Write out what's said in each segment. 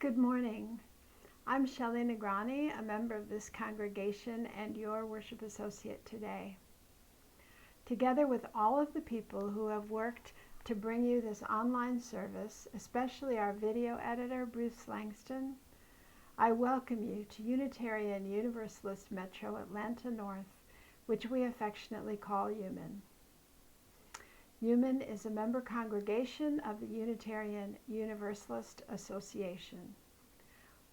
Good morning. I'm Shelley Negrani, a member of this congregation and your worship associate today. Together with all of the people who have worked to bring you this online service, especially our video editor, Bruce Langston, I welcome you to Unitarian Universalist Metro Atlanta North, which we affectionately call UUMAN. UUMAN is a member congregation of the Unitarian Universalist Association.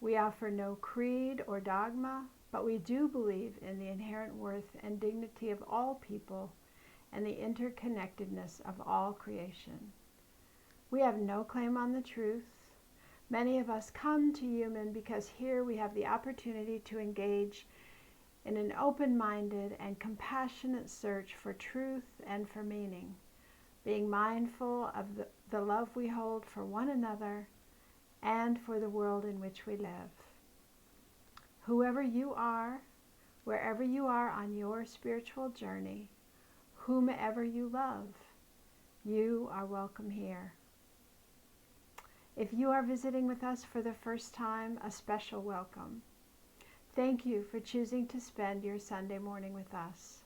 We offer no creed or dogma, but we do believe in the inherent worth and dignity of all people and the interconnectedness of all creation. We have no claim on the truth. Many of us come to UUMAN because here we have the opportunity to engage in an open-minded and compassionate search for truth and for meaning, being mindful of the love we hold for one another and for the world in which we live. Whoever you are, wherever you are on your spiritual journey, whomever you love, you are welcome here. If you are visiting with us for the first time, a special welcome. Thank you for choosing to spend your Sunday morning with us.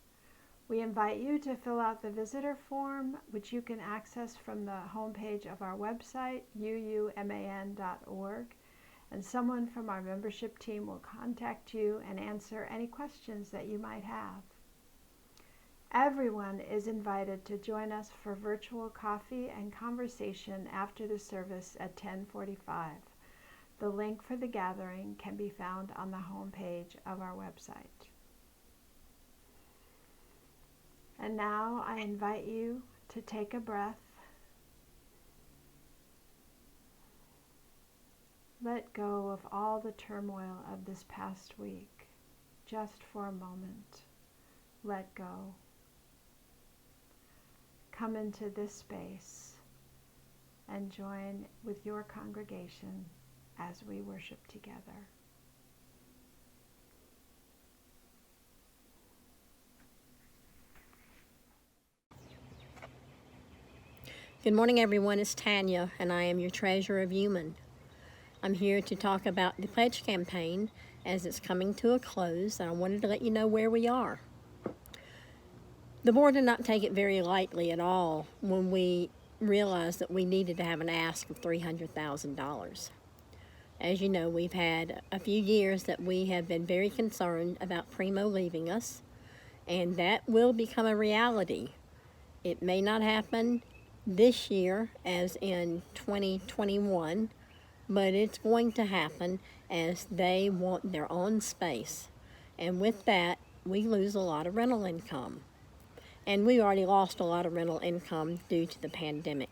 We invite you to fill out the visitor form, which you can access from the homepage of our website, UUMAN.org, and someone from our membership team will contact you and answer any questions that you might have. Everyone is invited to join us for virtual coffee and conversation after the service at 10:45. The link for the gathering can be found on the homepage of our website. And now I invite you to take a breath. Let go of all the turmoil of this past week, just for a moment. Let go. Come into this space and join with your congregation as we worship together. Good morning, everyone. It's Tanya, and I am your treasurer of UUMAN. I'm here to talk about the pledge campaign as it's coming to a close, and I wanted to let you know where we are. The board did not take it very lightly at all when we realized that we needed to have an ask of $300,000. As you know, we've had a few years that we have been very concerned about Primo leaving us, and that will become a reality. It may not happen this year as in 2021, but it's going to happen as they want their own space. And with that, we lose a lot of rental income. And we already lost a lot of rental income due to the pandemic.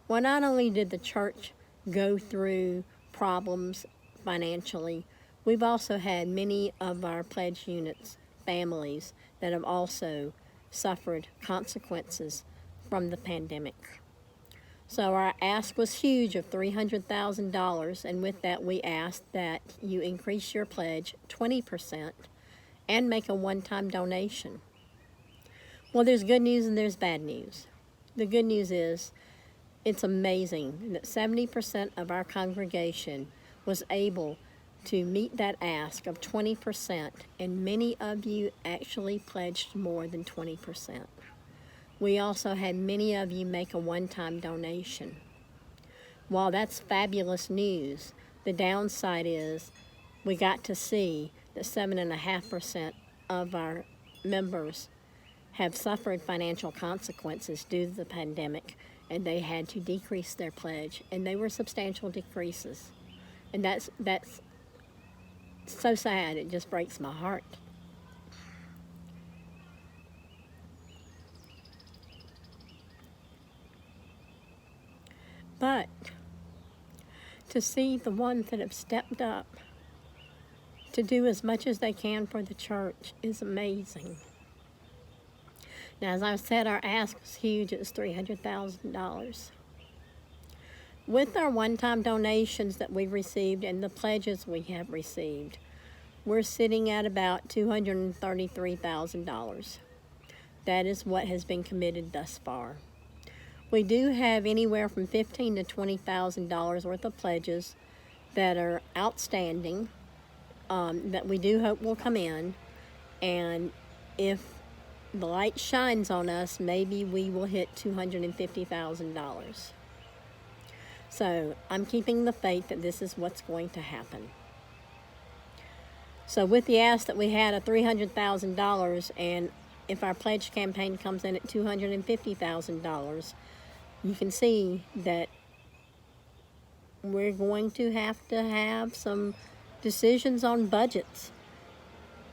Well, not only did the church go through problems financially, we've also had many of our pledge units, families, that have also suffered consequences from the pandemic. So our ask was huge of $300,000, and with that we asked that you increase your pledge 20% and make a one-time donation. Well, there's good news and there's bad news. The good news is it's amazing that 70% of our congregation was able to meet that ask of 20%, and many of you actually pledged more than 20%. We also had many of you make a one-time donation. While that's fabulous news, the downside is we got to see that 7.5% of our members have suffered financial consequences due to the pandemic, and they had to decrease their pledge, and they were substantial decreases. And that's so sad, it just breaks my heart. But to see the ones that have stepped up to do as much as they can for the church is amazing. Now, as I said, our ask was huge. It was $300,000. With our one-time donations that we've received and the pledges we have received, we're sitting at about $233,000. That is what has been committed thus far. We do have anywhere from $15,000 to $20,000 worth of pledges that are outstanding that we do hope will come in. And if the light shines on us, maybe we will hit $250,000. So I'm keeping the faith that this is what's going to happen. So with the ask that we had of $300,000, and if our pledge campaign comes in at $250,000, you can see that we're going to have some decisions on budgets.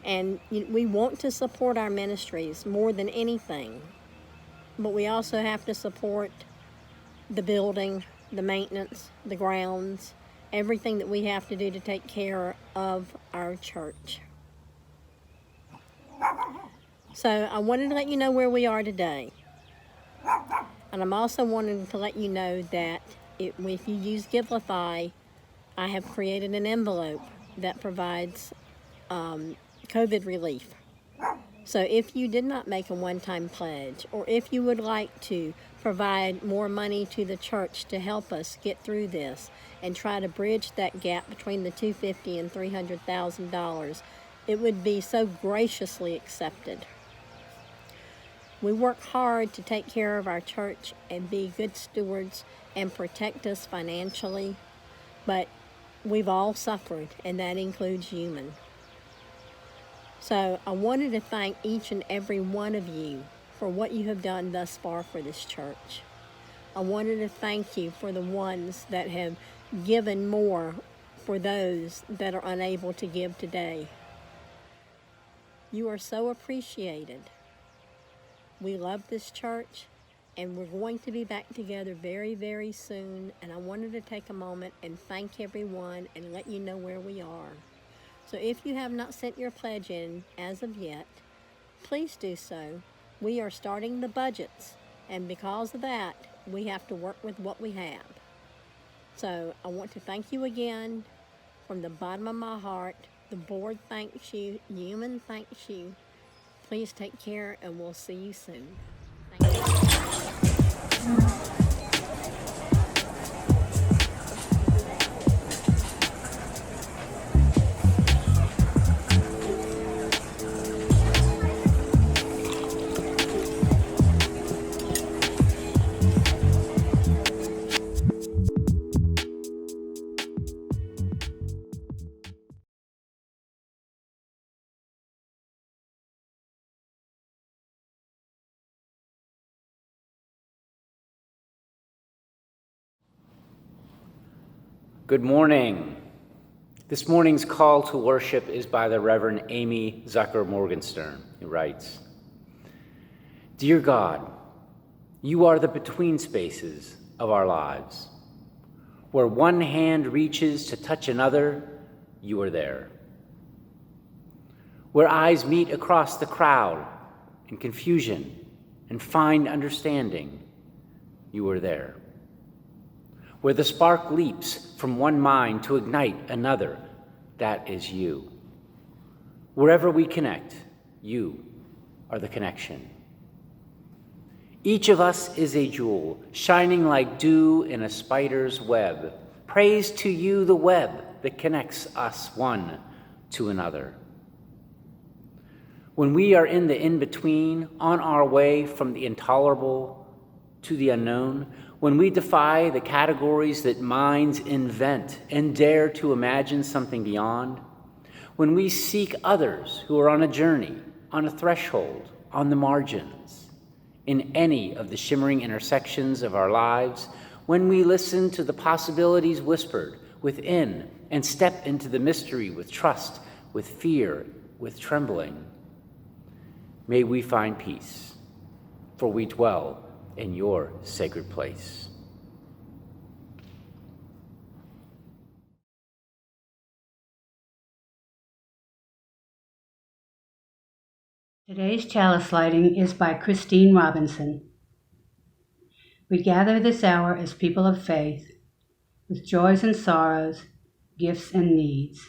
And we want to support our ministries more than anything, but we also have to support the building, the maintenance, the grounds, everything that we have to do to take care of our church. So I wanted to let you know where we are today. And I'm also wanting to let you know that if you use Givelify, I have created an envelope that provides COVID relief. So if you did not make a one-time pledge, or if you would like to provide more money to the church to help us get through this and try to bridge that gap between the $250,000 and $300,000, it would be so graciously accepted. We work hard to take care of our church and be good stewards and protect us financially, but we've all suffered, and that includes UUMAN. So I wanted to thank each and every one of you for what you have done thus far for this church. I wanted to thank you for the ones that have given more for those that are unable to give today. You are so appreciated. We love this church, and we're going to be back together very, very soon, and I wanted to take a moment and thank everyone and let you know where we are. So if you have not sent your pledge in as of yet, please do so. We are starting the budgets, and because of that, we have to work with what we have. So I want to thank you again from the bottom of my heart. The board thanks you. UUMAN thanks you. Please take care, and we'll see you soon. Thank you. Good morning. This morning's call to worship is by the Reverend Amy Zucker Morgenstern, who writes, Dear God, you are the between spaces of our lives. Where one hand reaches to touch another, you are there. Where eyes meet across the crowd in confusion and find understanding, you are there. Where the spark leaps from one mind to ignite another, that is you. Wherever we connect, you are the connection. Each of us is a jewel, shining like dew in a spider's web. Praise to you the web that connects us one to another. When we are in the in-between, on our way from the intolerable to the unknown, when we defy the categories that minds invent and dare to imagine something beyond, when we seek others who are on a journey, on a threshold, on the margins, in any of the shimmering intersections of our lives, when we listen to the possibilities whispered within and step into the mystery with trust, with fear, with trembling, may we find peace, for we dwell in your sacred place. Today's chalice lighting is by Christine Robinson. We gather this hour as people of faith, with joys and sorrows, gifts and needs.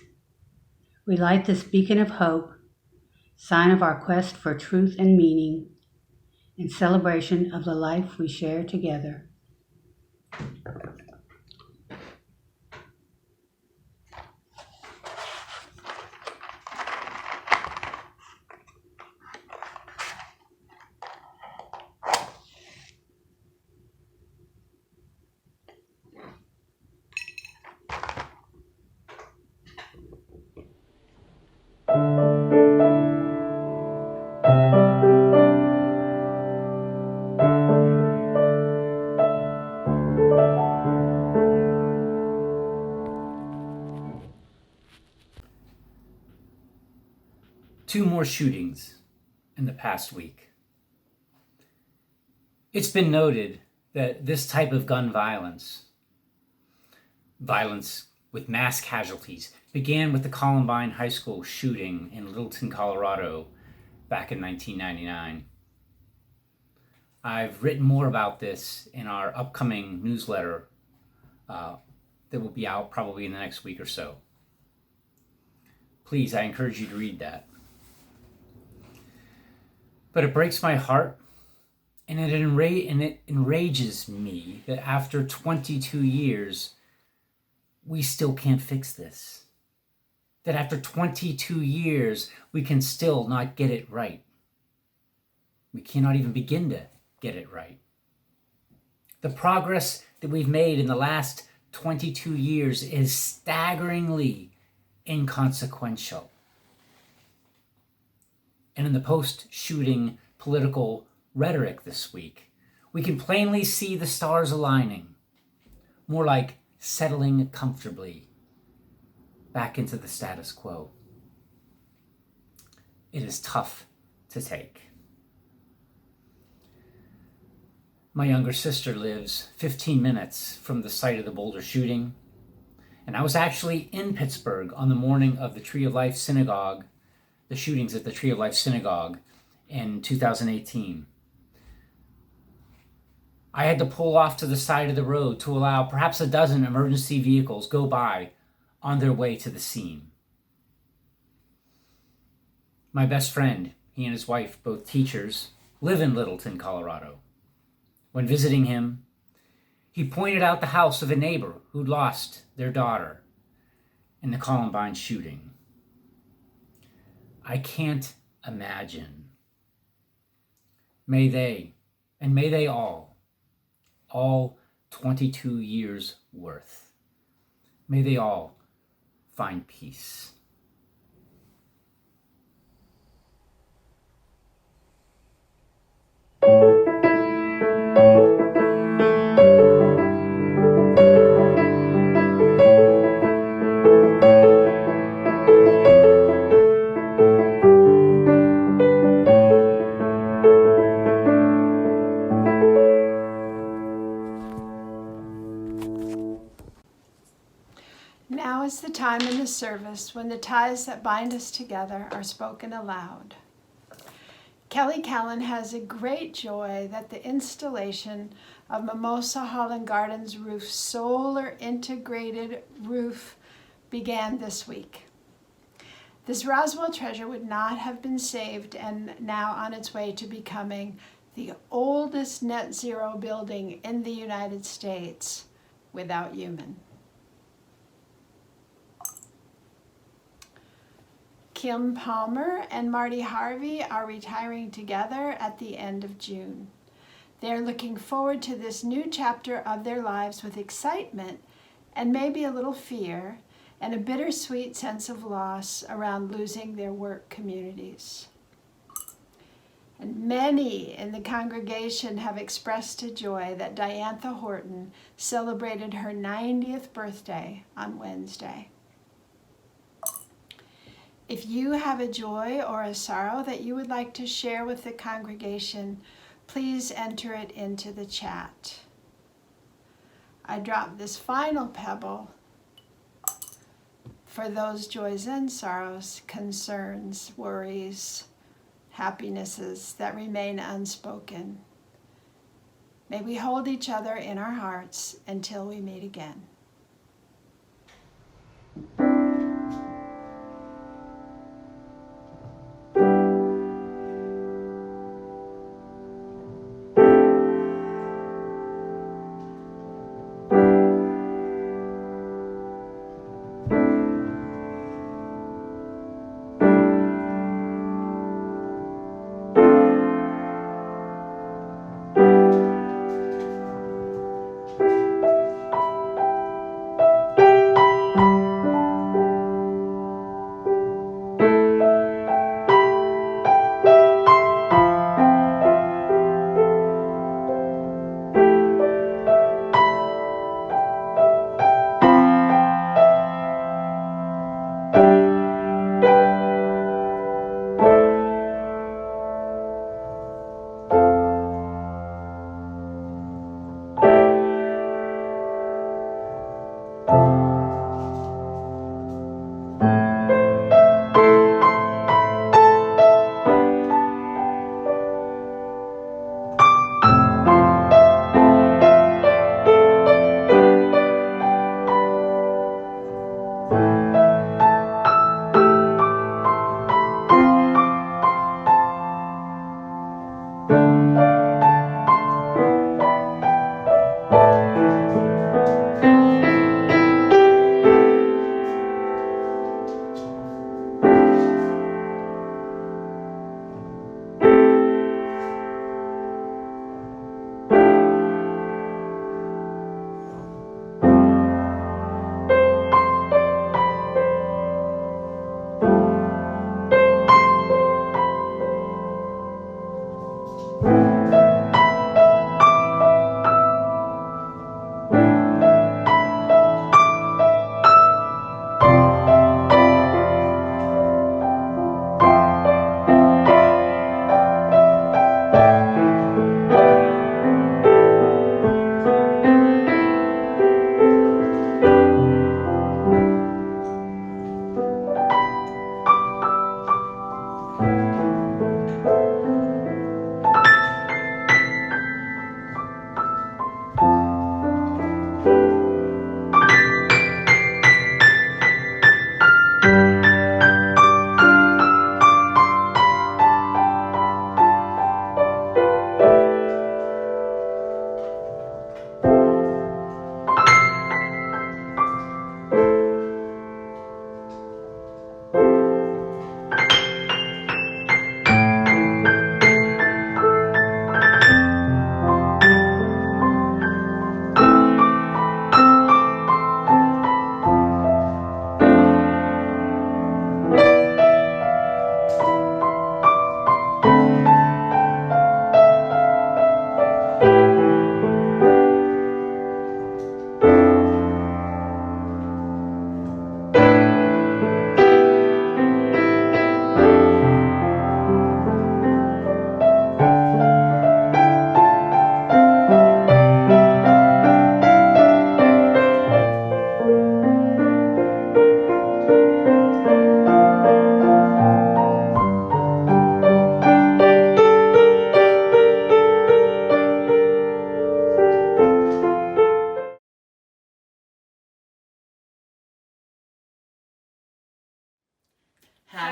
We light this beacon of hope, sign of our quest for truth and meaning, in celebration of the life we share together. 2 more shootings in the past week. It's been noted that this type of gun violence with mass casualties, began with the Columbine High School shooting in Littleton, Colorado, back in 1999. I've written more about this in our upcoming newsletter that will be out probably in the next week or so. Please, I encourage you to read that. But it breaks my heart, and it enrages me that after 22 years, we still can't fix this. That after 22 years, we can still not get it right. We cannot even begin to get it right. The progress that we've made in the last 22 years is staggeringly inconsequential. And in the post-shooting political rhetoric this week, we can plainly see the stars aligning, more like settling comfortably back into the status quo. It is tough to take. My younger sister lives 15 minutes from the site of the Boulder shooting, and I was actually in Pittsburgh on the morning of the Tree of Life Synagogue, the shootings at the Tree of Life Synagogue in 2018. I had to pull off to the side of the road to allow perhaps a dozen emergency vehicles go by on their way to the scene. My best friend, he and his wife, both teachers, live in Littleton, Colorado. When visiting him, he pointed out the house of a neighbor who'd lost their daughter in the Columbine shooting. I can't imagine. May they, and may they all 22 years worth, may they all find peace. Now is the time in the service when the ties that bind us together are spoken aloud. Kelly Callan has a great joy that the installation of Mimosa Holland Gardens Roof's solar integrated roof began this week. This Roswell treasure would not have been saved and now on its way to becoming the oldest net zero building in the United States without UUMAN. Kim Palmer and Marty Harvey are retiring together at the end of June. They're looking forward to this new chapter of their lives with excitement and maybe a little fear and a bittersweet sense of loss around losing their work communities. And many in the congregation have expressed a joy that Diantha Horton celebrated her 90th birthday on Wednesday. If you have a joy or a sorrow that you would like to share with the congregation, please enter it into the chat. I drop this final pebble for those joys and sorrows, concerns, worries, happinesses that remain unspoken. May we hold each other in our hearts until we meet again.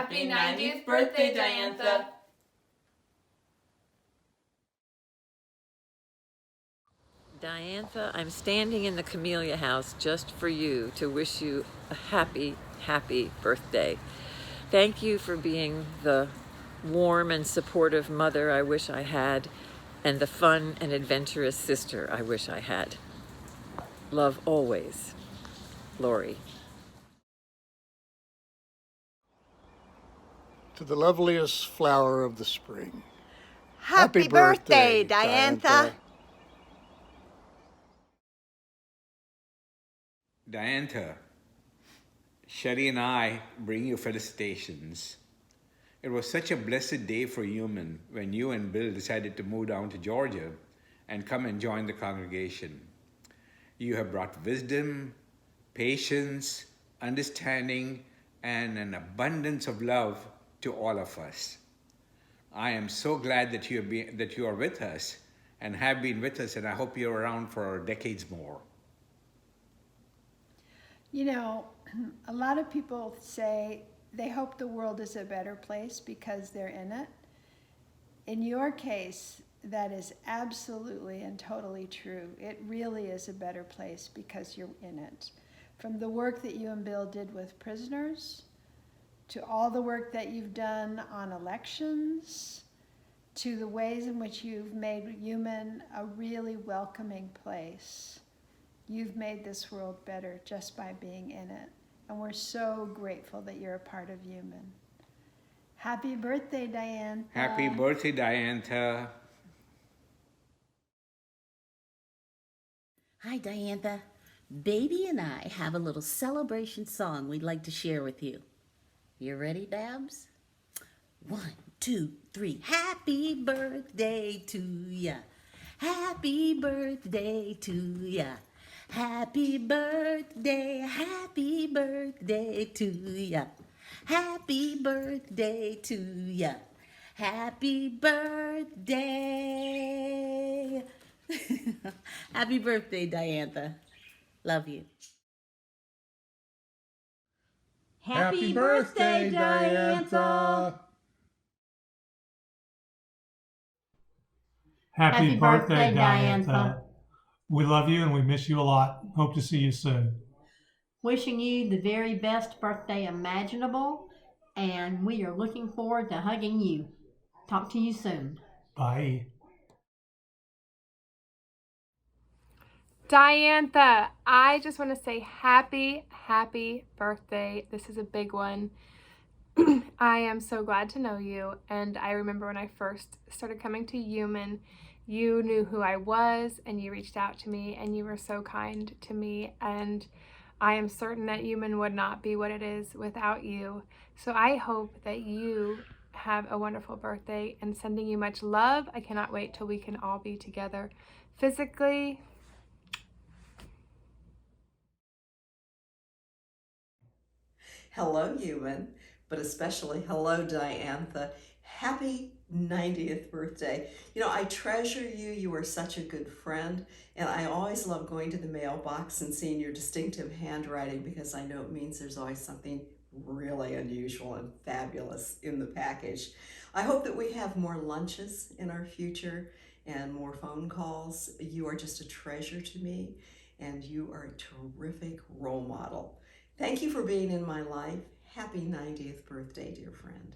Happy 90th birthday, Diantha! Diantha, I'm standing in the Camellia House just for you to wish you a happy, happy birthday. Thank you for being the warm and supportive mother I wish I had, and the fun and adventurous sister I wish I had. Love always, Lori. To the loveliest flower of the spring. Happy birthday, Diantha. Diantha, Sherry and I bring you felicitations. It was such a blessed day for UUMAN when you and Bill decided to move down to Georgia and come and join the congregation. You have brought wisdom, patience, understanding, and an abundance of love to all of us. I am so glad that you are with us and have been with us, and I hope you're around for decades more. You know, a lot of people say they hope the world is a better place because they're in it. In your case, that is absolutely and totally true. It really is a better place because you're in it. From the work that you and Bill did with prisoners, to all the work that you've done on elections, to the ways in which you've made UUMAN a really welcoming place. You've made this world better just by being in it. And we're so grateful that you're a part of UUMAN. Happy birthday, Diantha. Happy birthday, Diantha. Hi, Diantha. Baby and I have a little celebration song we'd like to share with you. You ready, Dabs? 1, 2, 3. Happy birthday to ya. Happy birthday to ya. Happy birthday to ya. Happy birthday to ya. Happy birthday. Happy birthday, Diantha. Love you. Happy birthday, Diantha. Happy birthday, Diantha. We love you and we miss you a lot. Hope to see you soon. Wishing you the very best birthday imaginable, and we are looking forward to hugging you. Talk to you soon. Bye. Diantha, I just want to say happy birthday. This is a big one. I am so glad to know you, and I remember when I first started coming to UUMAN, you knew who I was, and you reached out to me, and you were so kind to me, and I am certain that UUMAN would not be what it is without you. So I hope that you have a wonderful birthday, and sending you much love. I cannot wait till we can all be together physically. Hello, UUMAN, but especially hello, Diantha. Happy 90th birthday. You know, I treasure you. You are such a good friend, and I always love going to the mailbox and seeing your distinctive handwriting because I know it means there's always something really unusual and fabulous in the package. I hope that we have more lunches in our future and more phone calls. You are just a treasure to me, and you are a terrific role model. Thank you for being in my life. Happy 90th birthday, dear friend.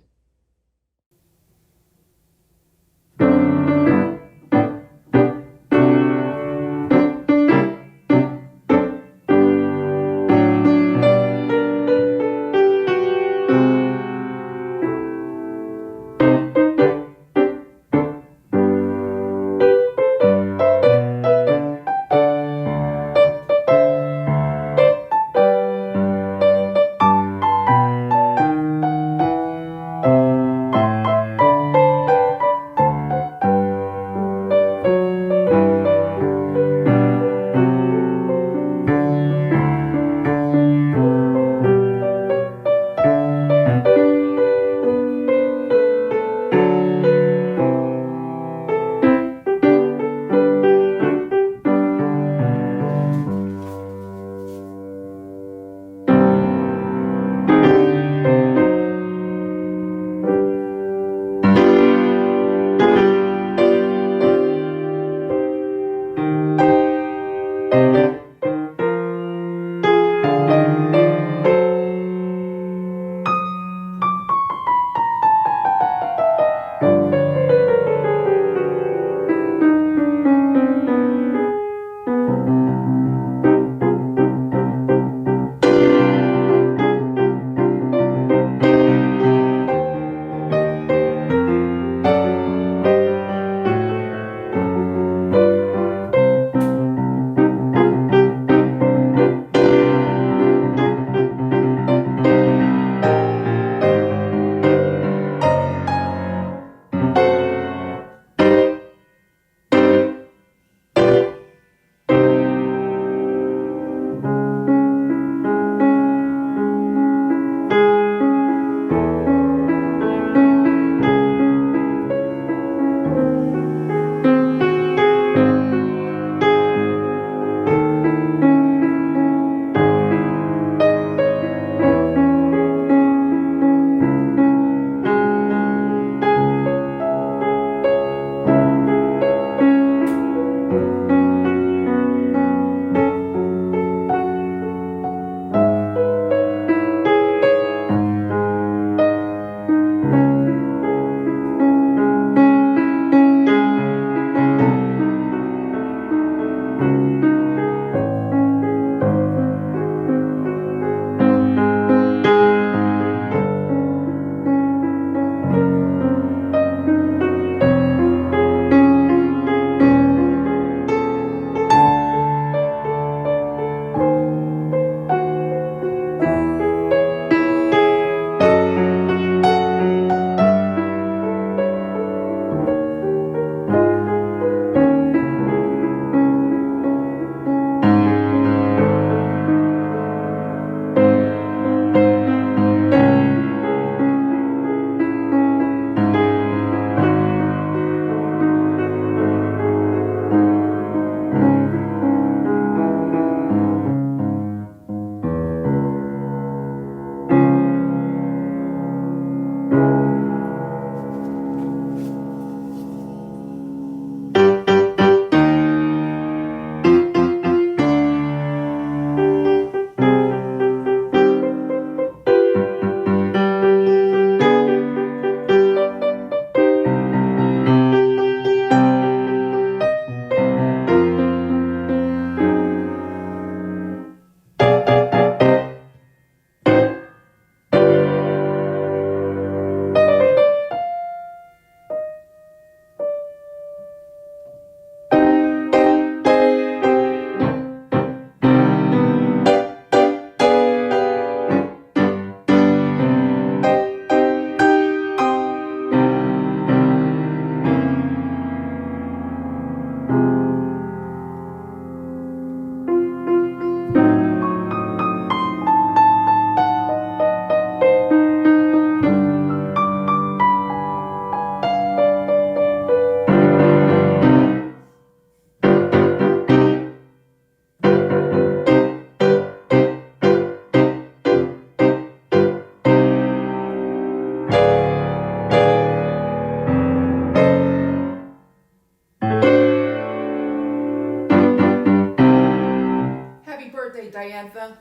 Diantha.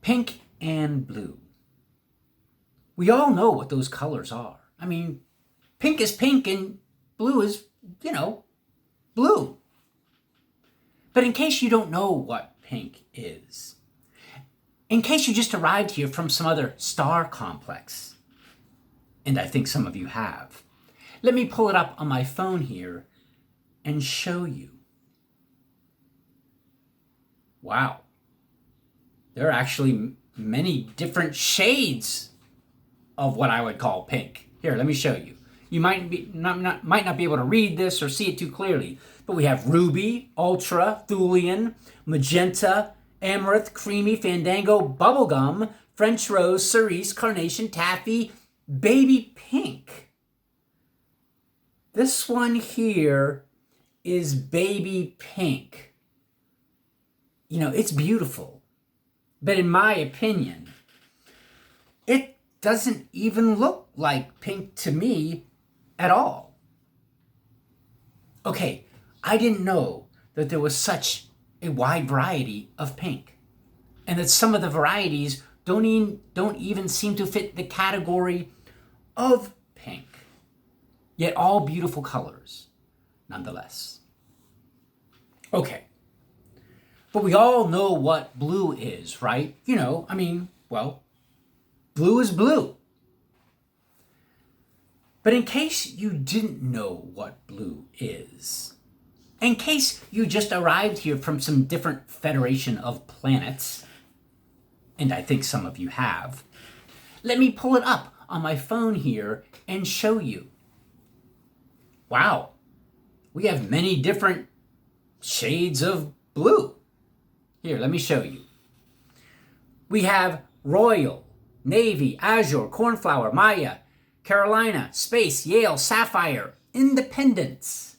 Pink and blue. We all know what those colors are. I mean, pink is pink and blue is, blue. But in case you don't know what pink is, in case you just arrived here from some other star complex, and I think some of you have, let me pull it up on my phone here and show you. Wow. There are actually many different shades of what I would call pink. Here, let me show you. You might not be able to read this or see it too clearly, but we have ruby, ultra, thulian, magenta, amaranth, creamy, fandango, bubblegum, French rose, cerise, carnation, taffy, baby pink. This one here is baby pink. It's beautiful. But in my opinion, it doesn't even look like pink to me at all. Okay, I didn't know that there was such a wide variety of pink, and that some of the varieties don't even seem to fit the category of pink, yet all beautiful colors nonetheless. Okay. But we all know what blue is, right? Blue is blue. But in case you didn't know what blue is, in case you just arrived here from some different federation of planets, and I think some of you have, let me pull it up on my phone here and show you. Wow, we have many different shades of blue. Here, let me show you. We have royal, navy, azure, cornflower, Maya, Carolina, space, Yale, sapphire, independence.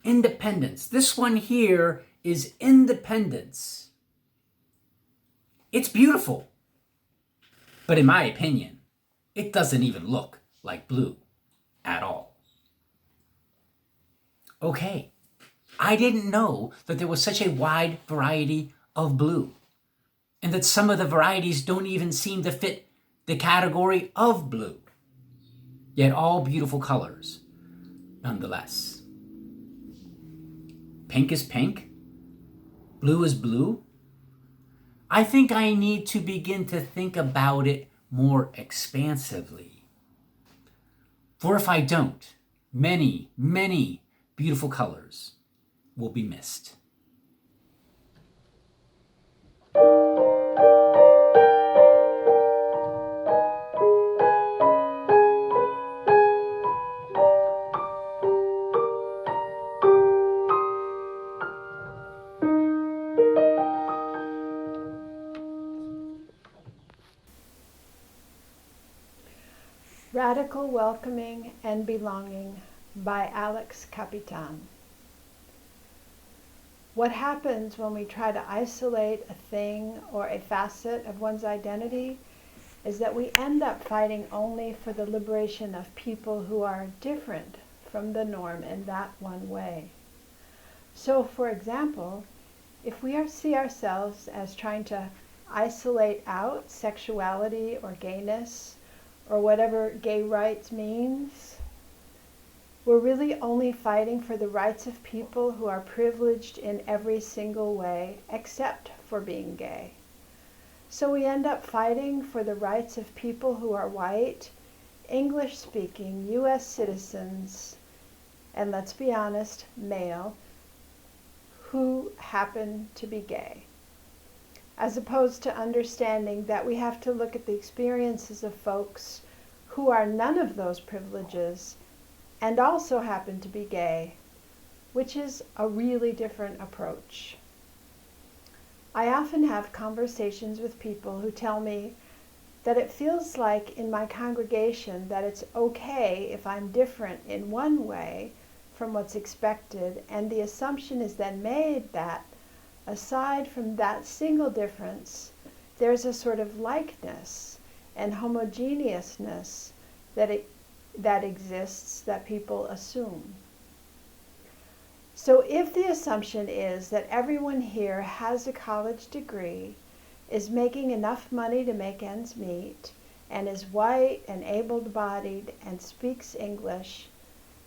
Independence. This one here is independence. It's beautiful. But in my opinion, it doesn't even look like blue at all. Okay. I didn't know that there was such a wide variety of blue, and that some of the varieties don't even seem to fit the category of blue, yet all beautiful colors nonetheless. Pink is pink, blue is blue. I think I need to begin to think about it more expansively. For if I don't, many, many beautiful colors will be missed. Radical Welcoming and Belonging by Alex Capitan. What happens when we try to isolate a thing or a facet of one's identity is that we end up fighting only for the liberation of people who are different from the norm in that one way. So, for example, if we see ourselves as trying to isolate out sexuality or gayness, or whatever gay rights means, we're really only fighting for the rights of people who are privileged in every single way except for being gay. So we end up fighting for the rights of people who are white, English-speaking U.S. citizens, and let's be honest, male, who happen to be gay, as opposed to understanding that we have to look at the experiences of folks who are none of those privileges and also happen to be gay, which is a really different approach. I often have conversations with people who tell me that it feels like in my congregation that it's okay if I'm different in one way from what's expected, and the assumption is then made that aside from that single difference, there's a sort of likeness, and homogeneousness that exists that people assume. So if the assumption is that everyone here has a college degree, is making enough money to make ends meet, and is white and able-bodied and speaks English,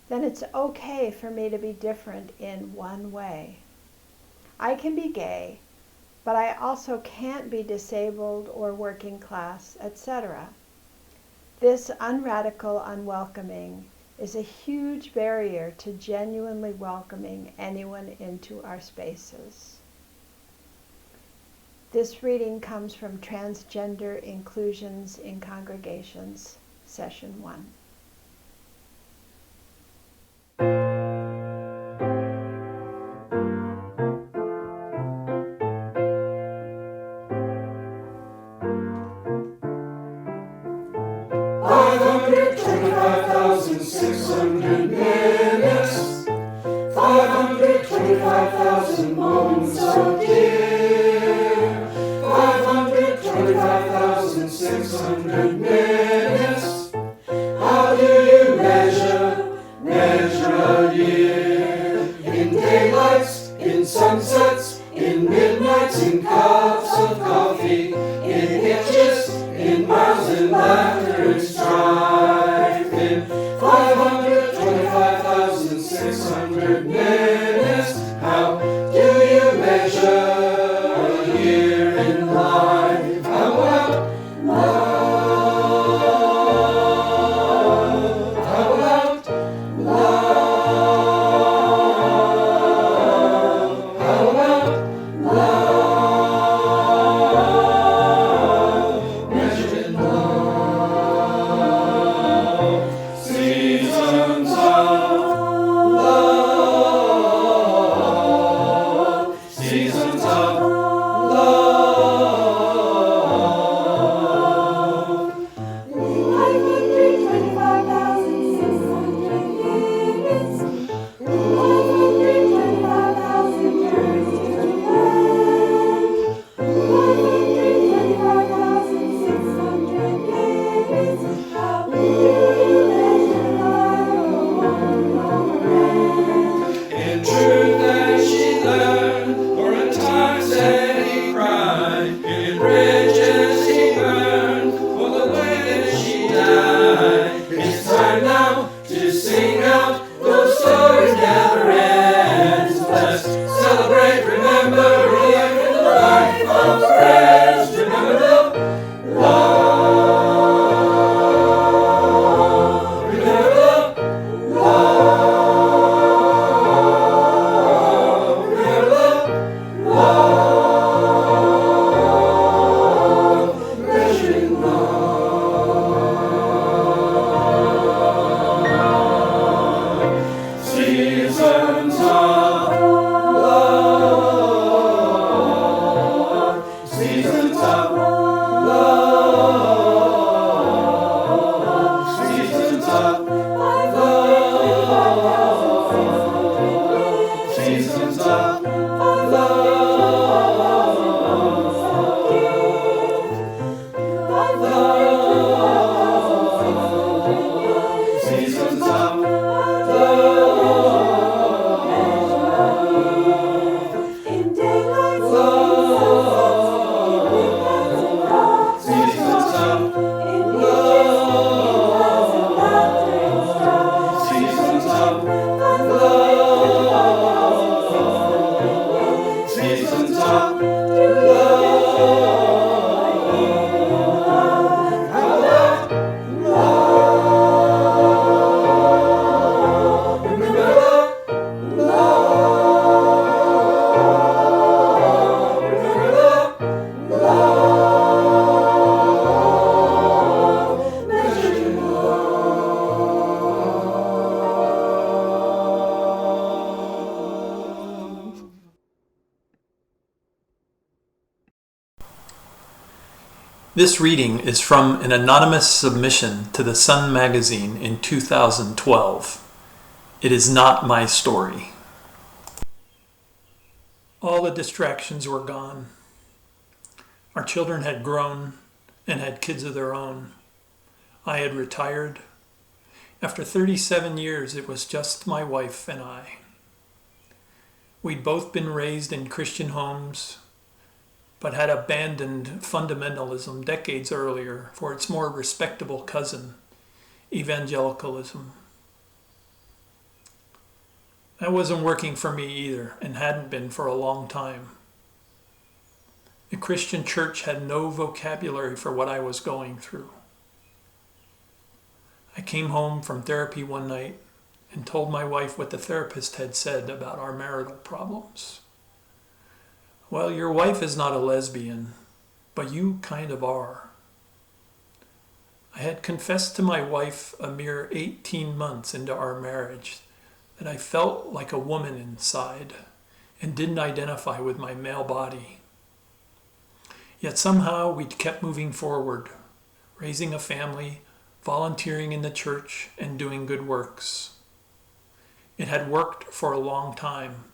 then it's okay for me to be different in one way. I can be gay, but I also can't be disabled or working class, etc. This unradical unwelcoming is a huge barrier to genuinely welcoming anyone into our spaces. This reading comes from Transgender Inclusions in Congregations, Session 1. Minutes, 525,000 moments so dear, 525,600 minutes. How do you measure a year? In daylights, in sunsets, in midnights, in cups of coffee, in hitches, in miles, in laughter, in strife, in 525,600 minutes. How do you measure a year in life? How about love? How about love? How about love? Measured in love. Seasons of love. Seasons of love. 525,600 minutes. 525,000 journeys to land. 525,600 minutes. How do you measure life in truth that she learned, or in times that he cried, in bridges he burned, for the way that she died. It's time now to sing out, those stories never end. Let's celebrate, remember, live in the life of friends. Remember the love. Remember the love. Remember the love. Measured in love. Seasons of love. Seasons of love. Seasons of love. Seasons of love. Seasons of love. In daylight, love. Seasons of love. Seasons of love. Seasons of love. How about love? Remember the love. Remember the love. Measured in love. This reading is from an anonymous submission to the Sun magazine in 2012. It is not my story. All the distractions were gone. Our children had grown. and had kids of their own. I had retired. After 37 years, it was just my wife and I. We'd both been raised in Christian homes, but had abandoned fundamentalism decades earlier for its more respectable cousin, evangelicalism. That wasn't working for me either, and hadn't been for a long time. The Christian church had no vocabulary for what I was going through. I came home from therapy one night and told my wife what the therapist had said about our marital problems. Well, your wife is not a lesbian, but you kind of are. I had confessed to my wife a mere 18 months into our marriage that I felt like a woman inside and didn't identify with my male body. Yet somehow we'd kept moving forward, raising a family, volunteering in the church, and doing good works. It had worked for a long time,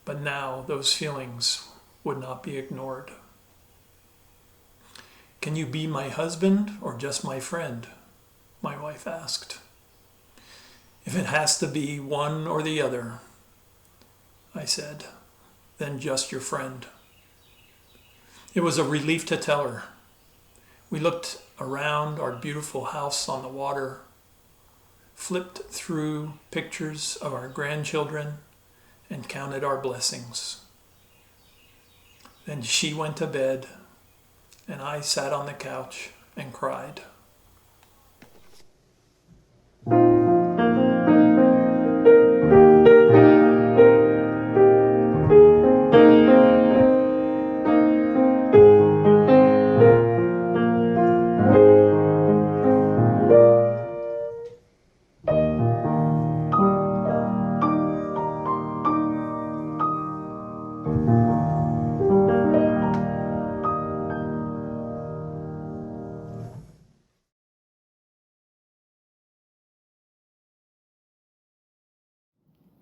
but now those feelings would not be ignored. Can you be my husband or just my friend? My wife asked. If it has to be one or the other, I said, then just your friend. It was a relief to tell her. We looked around our beautiful house on the water, flipped through pictures of our grandchildren, and counted our blessings. Then she went to bed, and I sat on the couch and cried.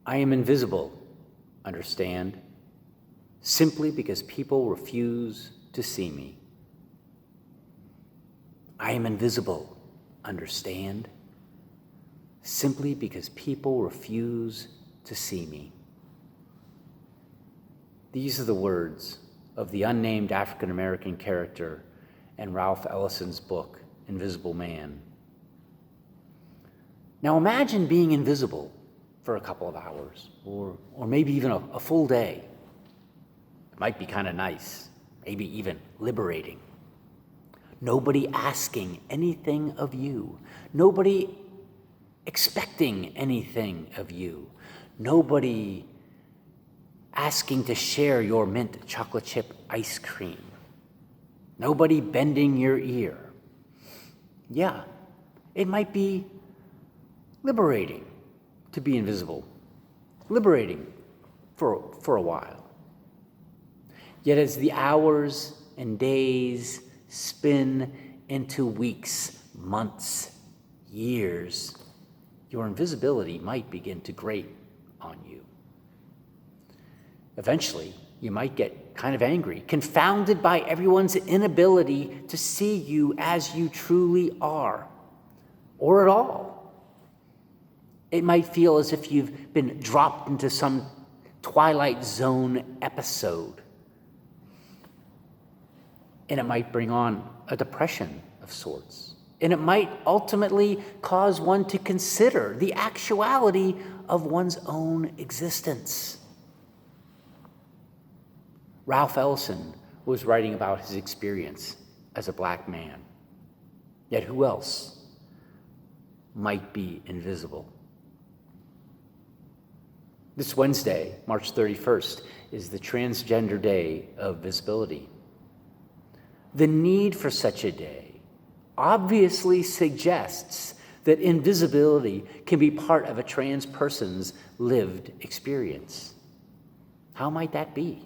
I am invisible, understand, simply because people refuse to see me. I am invisible, understand, simply because people refuse to see me. These are the words of the unnamed African-American character in Ralph Ellison's book, Invisible Man. Now imagine being invisible for a couple of hours, or maybe even a full day. It might be kind of nice, maybe even liberating. Nobody asking anything of you. Nobody expecting anything of you. Nobody asking to share your mint chocolate chip ice cream. Nobody bending your ear. Yeah, it might be liberating to be invisible, liberating for a while. Yet as the hours and days spin into weeks, months, years, your invisibility might begin to grate on you. Eventually, you might get kind of angry, confounded by everyone's inability to see you as you truly are, or at all. It might feel as if you've been dropped into some Twilight Zone episode. And it might bring on a depression of sorts. And it might ultimately cause one to consider the actuality of one's own existence. Ralph Ellison was writing about his experience as a black man. Yet who else might be invisible? This Wednesday, March 31st, is the Transgender Day of Visibility. The need for such a day obviously suggests that invisibility can be part of a trans person's lived experience. How might that be?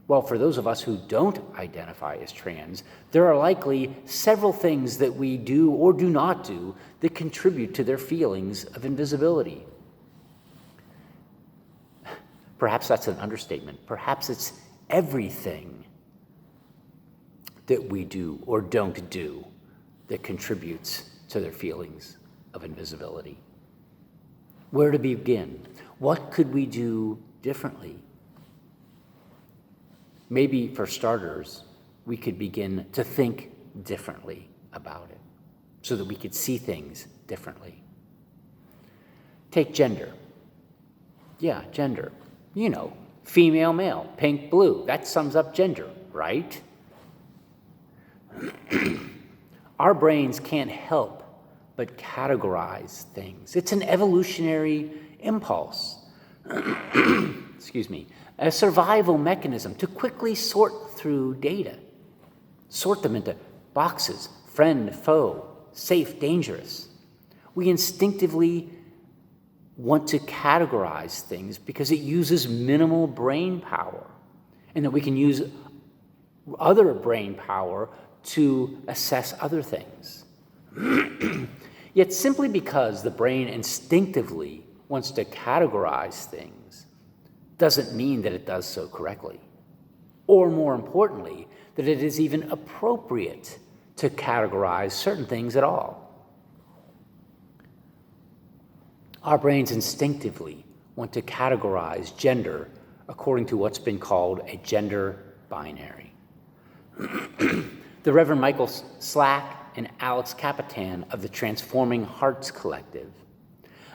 Well, for those of us who don't identify as trans, there are likely several things that we do or do not do that contribute to their feelings of invisibility. Perhaps that's an understatement. Perhaps it's everything. that we do or don't do that contributes to their feelings of invisibility? Where to begin? What could we do differently? Maybe for starters, we could begin to think differently about it so that we could see things differently. Take gender. Yeah, gender. You know, female, male, pink, blue. That sums up gender, right? Our brains can't help but categorize things. It's an evolutionary impulse. Excuse me. A survival mechanism to quickly sort through data. Sort them into boxes: friend, foe, safe, dangerous. We instinctively want to categorize things because it uses minimal brain power, and that we can use other brain power to assess other things. Yet simply because the brain instinctively wants to categorize things doesn't mean that it does so correctly, or more importantly, that it is even appropriate to categorize certain things at all. Our brains instinctively want to categorize gender according to what's been called a gender binary. The Reverend Michael Slack and Alex Capitan of the Transforming Hearts Collective,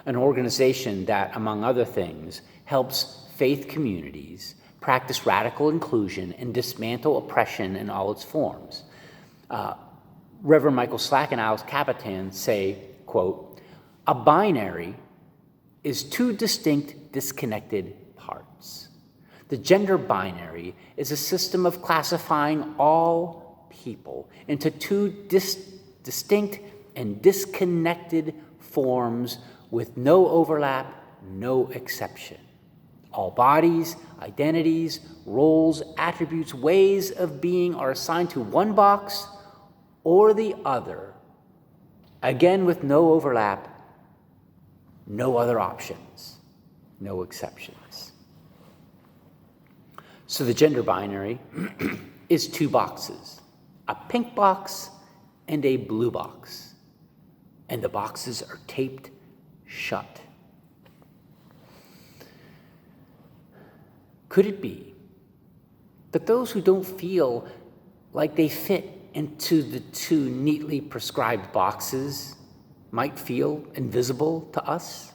an organization that, among other things, helps faith communities practice radical inclusion and dismantle oppression in all its forms. Reverend Michael Slack and Alex Capitan say, quote, "A binary is two distinct, disconnected parts. The gender binary is a system of classifying all people into two distinct and disconnected forms with no overlap, no exception. All bodies, identities, roles, attributes, ways of being are assigned to one box or the other, again with no overlap, no other options, no exceptions." So the gender binary is two boxes, a pink box and a blue box, and the boxes are taped shut. Could it be that those who don't feel like they fit into the two neatly prescribed boxes might feel invisible to us?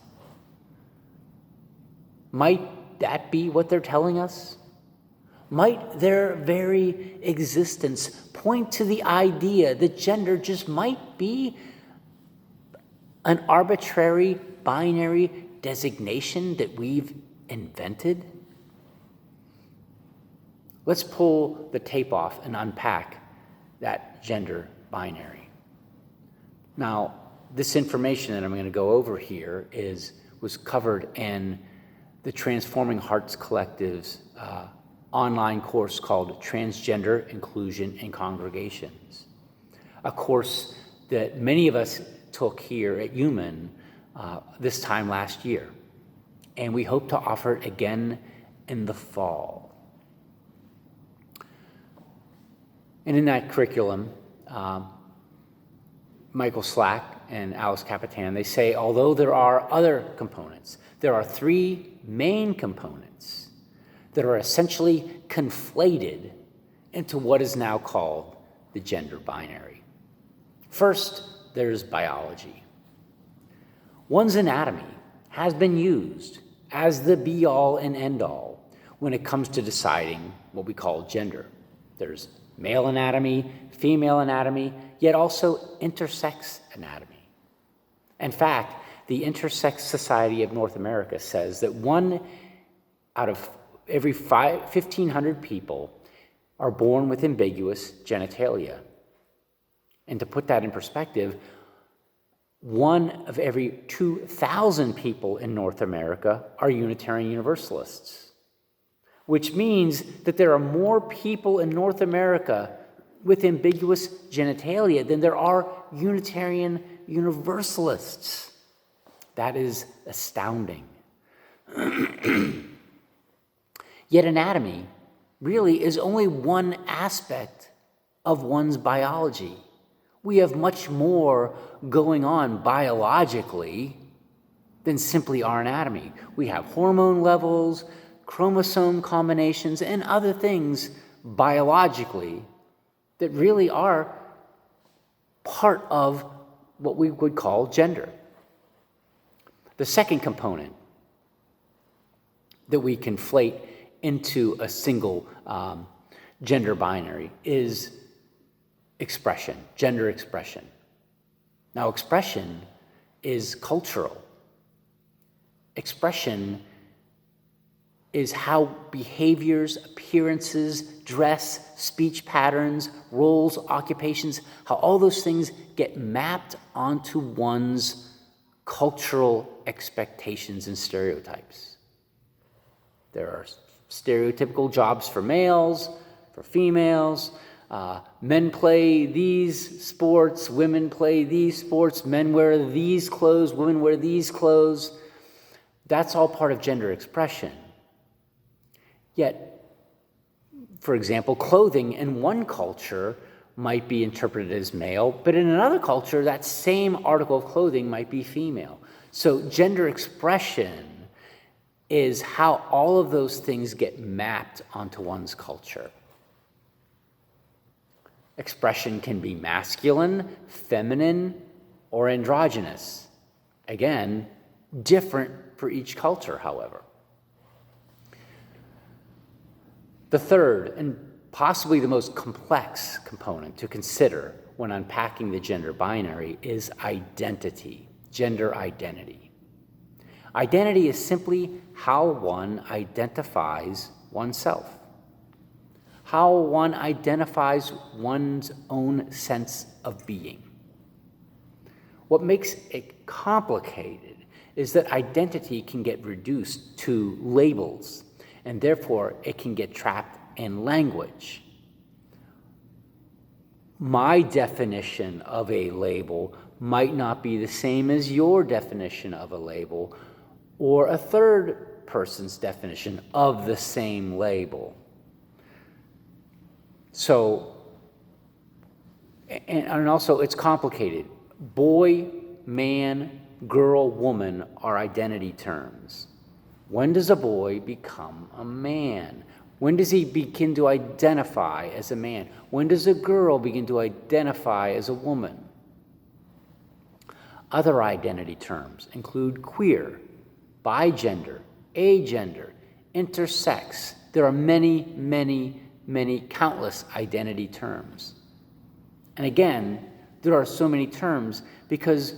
Might that be what they're telling us? Might their very existence point to the idea that gender just might be an arbitrary binary designation that we've invented? Let's pull the tape off and unpack that gender binary. Now, this information that I'm going to go over here was covered in the Transforming Hearts Collective's online course called Transgender Inclusion in Congregations, a course that many of us took here at UUMAN this time last year, and we hope to offer it again in the fall. And in that curriculum, Michael Slack and Alice Capitan, they say, although there are other components, there are three main components that are essentially conflated into what is now called the gender binary. First, there's biology. One's anatomy has been used as the be-all and end-all when it comes to deciding what we call gender. There's male anatomy, female anatomy, yet also intersex anatomy. In fact, the Intersex Society of North America says that 1 out of every 1,500 people are born with ambiguous genitalia. And to put that in perspective, 1 of every 2,000 people in North America are Unitarian Universalists, which means that there are more people in North America with ambiguous genitalia than there are Unitarian Universalists. That is astounding. Yet anatomy really is only one aspect of one's biology. We have much more going on biologically than simply our anatomy. We have hormone levels, chromosome combinations, and other things biologically that really are part of what we would call gender. The second component that we conflate into a single gender binary is expression, gender expression. Now, expression is cultural. Expression is how behaviors, appearances, dress, speech patterns, roles, occupations, how all those things get mapped onto one's cultural expectations and stereotypes. There are stereotypical jobs for males, for females. Men play these sports, women play these sports, men wear these clothes, women wear these clothes. That's all part of gender expression. Yet, for example, clothing in one culture might be interpreted as male, but in another culture, that same article of clothing might be female. So gender expression is how all of those things get mapped onto one's culture. Expression can be masculine, feminine, or androgynous. Again, different for each culture, however. The third, and possibly the most complex component to consider when unpacking the gender binary, is identity, gender identity. Identity is simply how one identifies oneself, how one identifies one's own sense of being. What makes it complicated is that identity can get reduced to labels, and therefore it can get trapped in language. My definition of a label might not be the same as your definition of a label, or a third person's definition of the same label. So, and also it's complicated. Boy, man, girl, woman are identity terms. When does a boy become a man? When does he begin to identify as a man? When does a girl begin to identify as a woman? Other identity terms include queer, bigender, agender, intersex. There are many, many, many countless identity terms. And again, there are so many terms because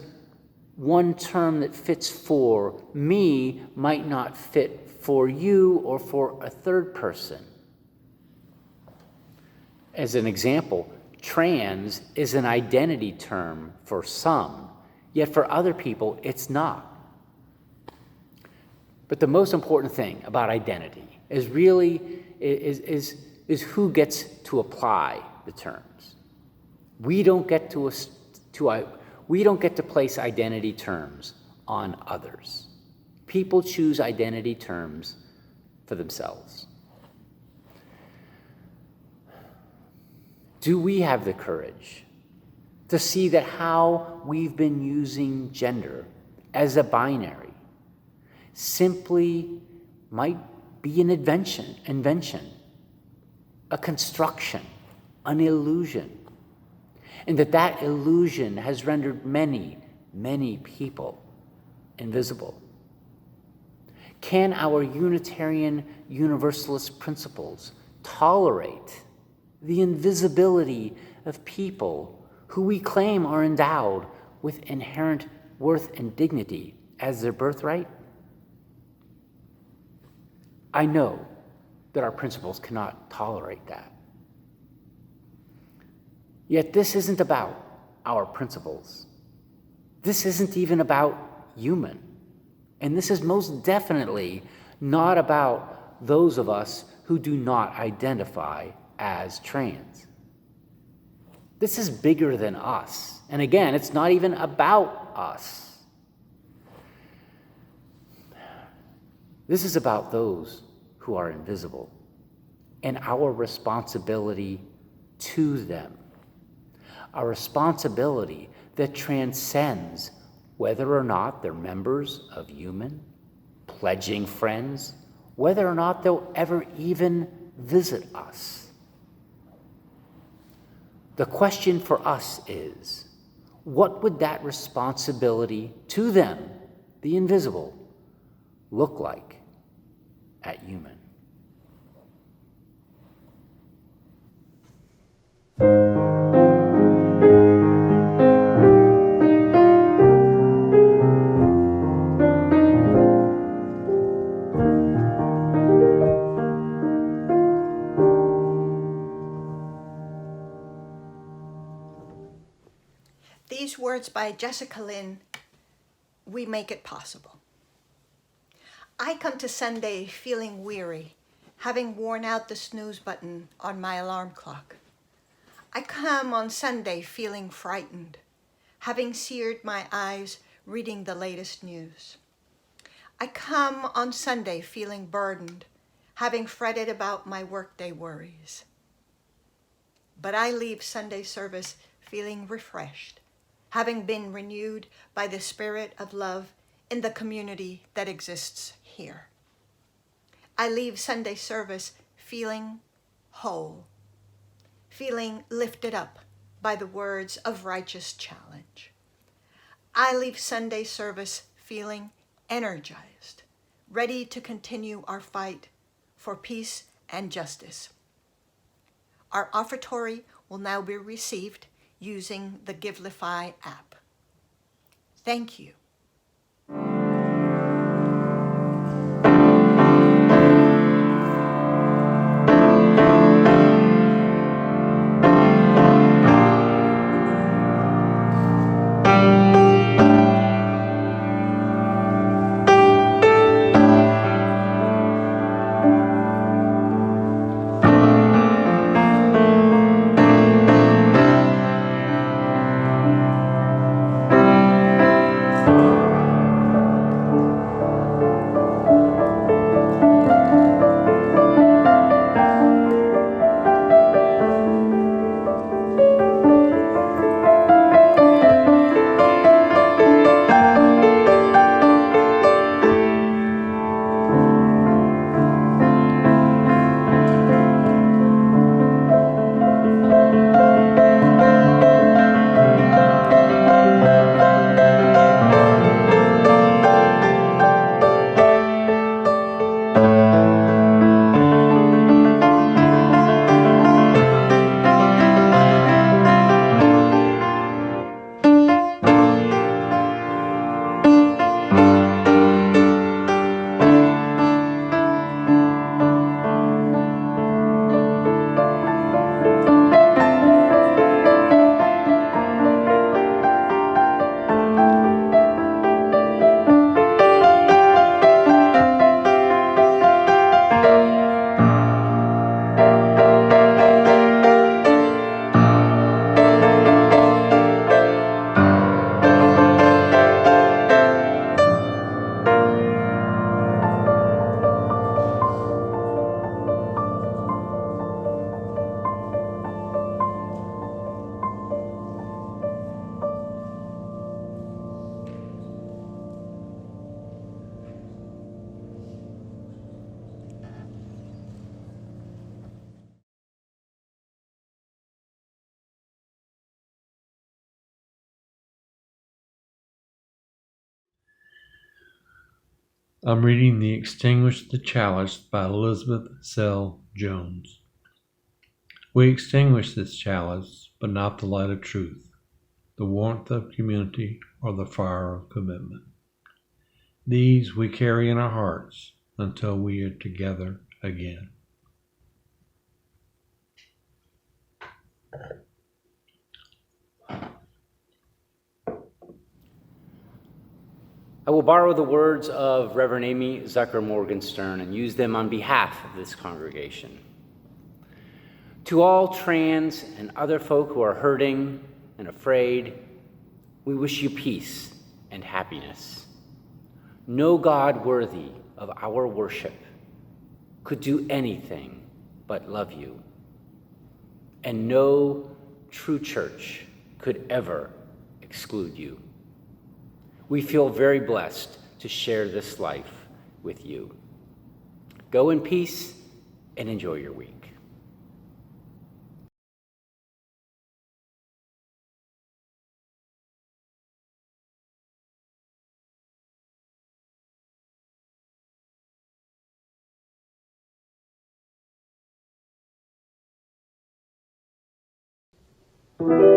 one term that fits for me might not fit for you or for a third person. As an example, trans is an identity term for some, yet for other people it's not. But the most important thing about identity is really is who gets to apply the terms. We don't get to place identity terms on others. People choose identity terms for themselves. Do we have the courage to see that how we've been using gender as a binary simply might be an invention, a construction, an illusion, and that illusion has rendered many, many people invisible? Can our Unitarian Universalist principles tolerate the invisibility of people who we claim are endowed with inherent worth and dignity as their birthright? I know that our principles cannot tolerate that. Yet this isn't about our principles. This isn't even about UUMAN. And this is most definitely not about those of us who do not identify as trans. This is bigger than us. And again, it's not even about us. This is about those who are invisible and our responsibility to them. A responsibility that transcends whether or not they're members of UUMAN, pledging friends, whether or not they'll ever even visit us. The question for us is, what would that responsibility to them, the invisible, look like at UUMAN? These words by Jessica Lynn, we make it possible. I come to Sunday feeling weary, having worn out the snooze button on my alarm clock. I come on Sunday feeling frightened, having seared my eyes reading the latest news. I come on Sunday feeling burdened, having fretted about my workday worries. But I leave Sunday service feeling refreshed, having been renewed by the spirit of love in the community that exists here. I leave Sunday service feeling whole, feeling lifted up by the words of righteous challenge. I leave Sunday service feeling energized, ready to continue our fight for peace and justice. Our offertory will now be received using the Givelify app. Thank you. I'm reading The Extinguish the Chalice by Elizabeth Sell Jones. We extinguish this chalice, but not the light of truth, the warmth of community, or the fire of commitment. These we carry in our hearts until we are together again. I will borrow the words of Reverend Amy Zucker Morgenstern and use them on behalf of this congregation. To all trans and other folk who are hurting and afraid, we wish you peace and happiness. No God worthy of our worship could do anything but love you. and no true church could ever exclude you. We feel very blessed to share this life with you. Go in peace and enjoy your week. Thank you.